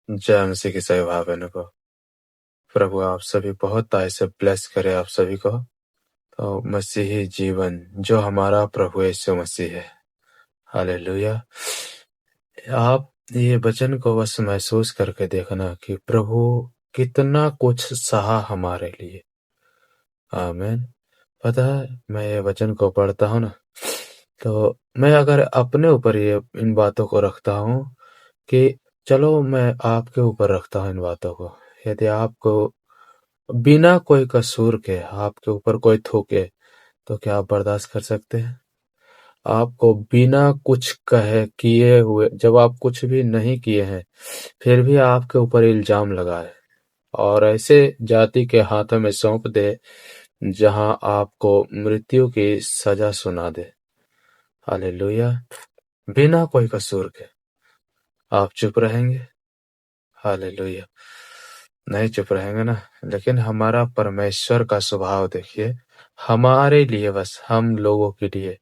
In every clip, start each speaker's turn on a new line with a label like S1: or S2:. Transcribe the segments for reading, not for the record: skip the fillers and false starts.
S1: जय मसीह की सभी भाई बहनों को प्रभु आप सभी बहुत ऐसे ब्लेस करे आप सभी को। तो मसीही जीवन जो हमारा प्रभु यीशु मसीह है, हालेलुया। आप ये वचन को बस महसूस करके देखना कि प्रभु कितना कुछ सहा हमारे लिए। आमीन। पता है, मैं ये वचन को पढ़ता हूँ ना, तो मैं अगर अपने ऊपर ये इन बातों को रखता हूँ कि चलो मैं आपके ऊपर रखता हूँ इन बातों को। यदि आपको बिना कोई कसूर के आपके ऊपर कोई थूके तो क्या आप बर्दाश्त कर सकते हैं? आपको बिना कुछ कहे किए हुए, जब आप कुछ भी नहीं किए हैं फिर भी आपके ऊपर इल्जाम लगाए और ऐसे जाति के हाथों में सौंप दे जहां आपको मृत्यु की सजा सुना दे। हालेलुया। बिना कोई कसूर के आप चुप रहेंगे? हालेलुया। नहीं चुप रहेंगे ना। लेकिन हमारा परमेश्वर का स्वभाव देखिए, हमारे लिए, बस हम लोगों के लिए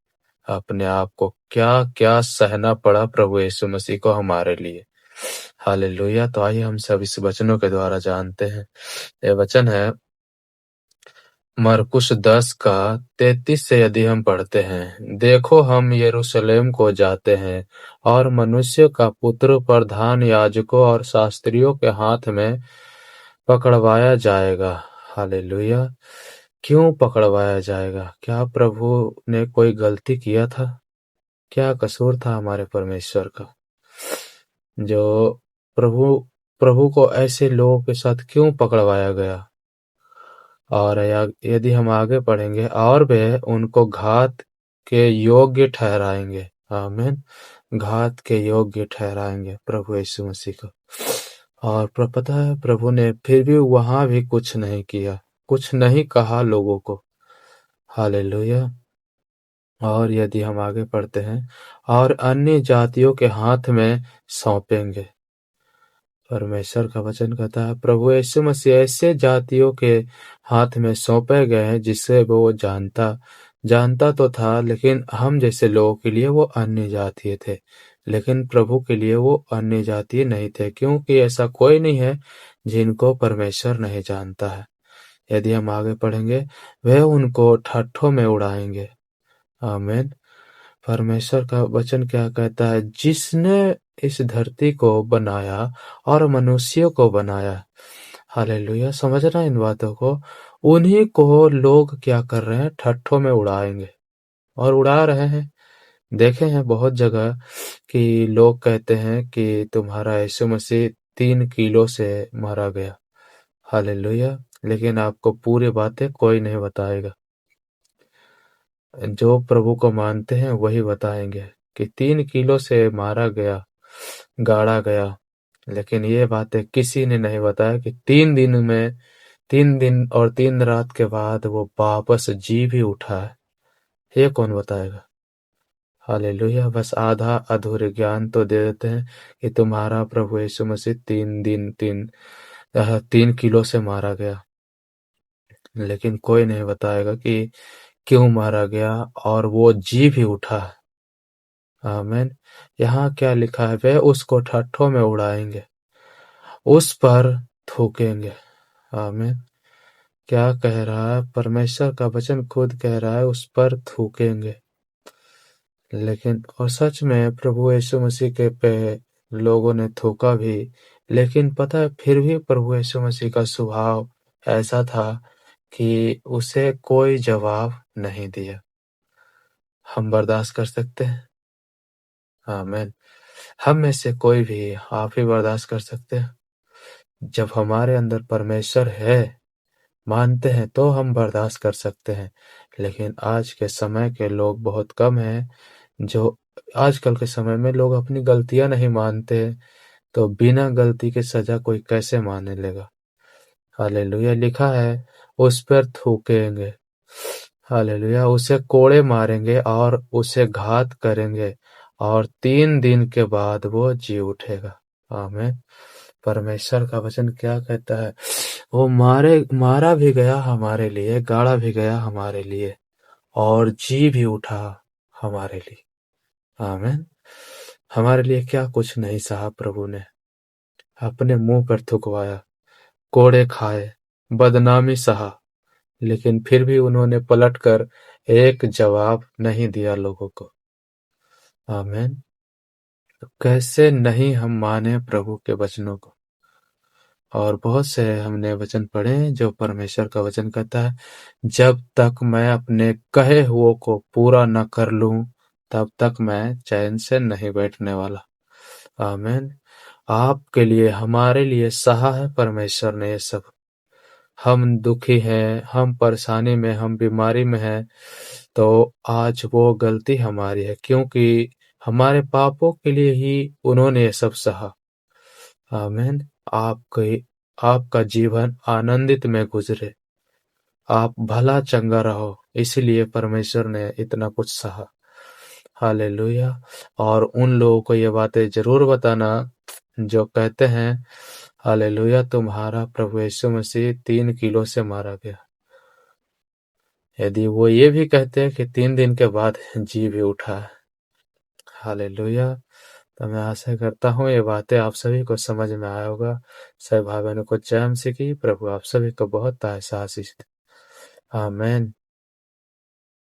S1: अपने आप को क्या क्या सहना पड़ा प्रभु यीशु मसीह को हमारे लिए। हालेलुया। तो आइए हम सब इस वचनों के द्वारा जानते हैं। ये वचन है मरकुस 10 का 33 से यदि हम पढ़ते हैं, देखो हम यरूशलेम को जाते हैं और मनुष्य का पुत्र प्रधान याजकों और शास्त्रियों के हाथ में पकड़वाया जाएगा। हालेलुया। क्यों पकड़वाया जाएगा? क्या प्रभु ने कोई गलती किया था? क्या कसूर था हमारे परमेश्वर का जो प्रभु प्रभु को ऐसे लोगों के साथ क्यों पकड़वाया गया? और यदि हम आगे पढ़ेंगे, और वे उनको घात के योग्य ठहराएंगे। आमीन। घात के योग्य ठहराएंगे प्रभु यीशु मसीह को। और पता है, प्रभु ने फिर भी वहां भी कुछ नहीं किया, कुछ नहीं कहा लोगों को। हालेलुया। और यदि हम आगे पढ़ते हैं, और अन्य जातियों के हाथ में सौंपेंगे। परमेश्वर का वचन कहता है प्रभु यीशु मसीह ऐसे जातियों के हाथ में सौंपे गए हैं जिससे वो जानता तो था, लेकिन हम जैसे लोगों के लिए वो अन्य जातीय थे, लेकिन प्रभु के लिए वो अन्य जातीय नहीं थे, क्योंकि ऐसा कोई नहीं है जिनको परमेश्वर नहीं जानता है। यदि हम आगे पढ़ेंगे, वह उनको ठट्ठों में उड़ाएंगे। आमीन। परमेश्वर का वचन क्या कहता है? जिसने इस धरती को बनाया और मनुष्यों को बनाया। हालेलुया। समझना इन बातों को। उन्हीं को लोग क्या कर रहे हैं? ठट्ठों में उड़ाएंगे और उड़ा रहे हैं। देखे हैं बहुत जगह कि लोग कहते हैं कि तुम्हारा यीशु मसीह 3 किलो से मारा गया। हालेलुया। लेकिन आपको पूरी बातें कोई नहीं बताएगा। जो प्रभु को मानते हैं वही बताएंगे कि 3 किलो से मारा गया, गाड़ा गया। लेकिन ये बातें किसी ने नहीं बताया कि 3 दिन और 3 रात के बाद वो वापस जी भी उठा है। ये कौन बताएगा? हालेलुया। बस आधा अधूरे ज्ञान तो दे देते हैं कि तुम्हारा प्रभु यीशु मसीह 3 किलो से मारा गया, लेकिन कोई नहीं बताएगा कि क्यों मारा गया और वो जी भी उठा। आमीन। यहाँ क्या लिखा है? वे उसको ठट्ठों में उड़ाएंगे, उस पर थूकेंगे। आमीन। क्या कह रहा है? परमेश्वर का वचन खुद कह रहा है, उस पर थूकेंगे। लेकिन और सच में प्रभु यीशु मसीह के पे लोगों ने थूका भी, लेकिन पता है फिर भी प्रभु यीशु मसीह का स्वभाव ऐसा था कि उसे कोई जवाब नहीं दिया। हम बर्दाश्त कर सकते हैं? आमीन। हम में से कोई भी, आप ही बर्दाश्त कर सकते हैं? जब हमारे अंदर परमेश्वर है, मानते हैं, तो हम बर्दाश्त कर सकते हैं। लेकिन आज के समय के लोग बहुत कम हैं जो आजकल के समय में लोग अपनी गलतियां नहीं मानते, तो बिना गलती के सजा कोई कैसे मानने लेगा? हालेलुया। लिखा है उस पर थूकेंगे। हालेलुया। उसे कोड़े मारेंगे और उसे घात करेंगे और 3 दिन के बाद वो जी उठेगा। आमीन। परमेश्वर का वचन क्या कहता है? वो मारा भी गया हमारे लिए, गाड़ा भी गया हमारे लिए और जी भी उठा हमारे लिए। आमीन। हमारे लिए क्या कुछ नहीं सहा प्रभु ने? अपने मुंह पर थुकवाया, कोड़े खाए, बदनामी सहा, लेकिन फिर भी उन्होंने पलटकर एक जवाब नहीं दिया लोगों को। आमीन। तो कैसे नहीं हम माने प्रभु के वचनों को। और बहुत से हमने वचन पढ़े जो परमेश्वर का वचन कहता है, जब तक मैं अपने कहे हुओं को पूरा न कर लूं, तब तक मैं चैन से नहीं बैठने वाला। आमीन। आपके लिए, हमारे लिए सहा है परमेश्वर ने ये सब। हम दुखी हैं, हम परेशानी में, हम बीमारी में हैं, तो आज वो गलती हमारी है, क्योंकि हमारे पापों के लिए ही उन्होंने ये सब सहा। आमीन। आपका जीवन आनंदित में गुजरे, आप भला चंगा रहो, इसलिए परमेश्वर ने इतना कुछ सहा। हालेलुया। और उन लोगों को ये बातें जरूर बताना जो कहते हैं, हालेलुया, तुम्हारा प्रभु यीशु मसीह 3 किलो से मारा गया। यदि वो ये भी कहते हैं कि 3 दिन के बाद जी भी उठा है। हालेलुया। तो मैं आशा करता हूँ ये बातें आप सभी को समझ में आया होगा। सभी भाई बहनों को जय मसीह की। प्रभु आप सभी को बहुत आशीष दे। आमीन।